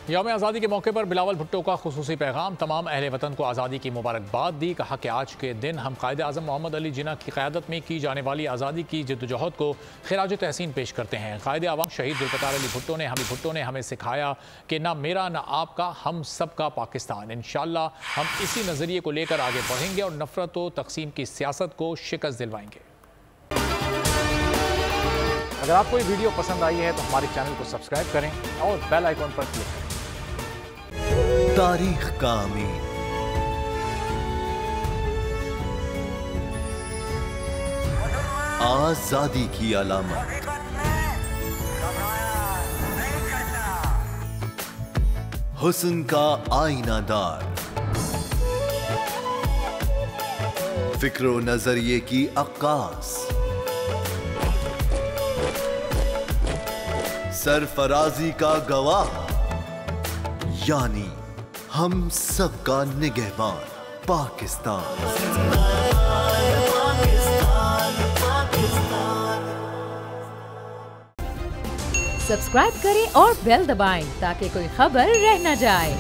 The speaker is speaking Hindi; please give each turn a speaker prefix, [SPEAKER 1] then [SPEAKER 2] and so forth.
[SPEAKER 1] यौम आज़ादी के मौके पर बिलावल भुट्टो का खुसूसी पैगाम। तमाम अहले वतन को आज़ादी की मुबारकबाद दी। कहा कि आज के दिन हम कायदे आज़म मोहम्मद अली जिन्ना की क़यादत में की जाने वाली आज़ादी की जद्दोजहद को खिराज तहसीन पेश करते हैं। कायदे आवाम शहीद जुल्फ़िकार अली भुट्टो ने हमें सिखाया कि ना मेरा ना आपका, हम सब का पाकिस्तान। इंशाअल्लाह हम इसी नज़रिए को लेकर आगे बढ़ेंगे और नफरत व तकसीम की सियासत को शिकस्त दिलवाएंगे। अगर आपको ये वीडियो पसंद आई है तो हमारे चैनल को सब्सक्राइब करें और बेल आइकॉन पर क्लिक करें।
[SPEAKER 2] तारीख का अमीन। आजादी की अलामत। हुस्न का आईनादार। फिक्र नजरिए की अक्कास। सरफराजी का गवाह, यानी हम सबका निगहबान पाकिस्तान।
[SPEAKER 3] सब्सक्राइब करें और बेल दबाएं ताकि कोई खबर रह न जाए।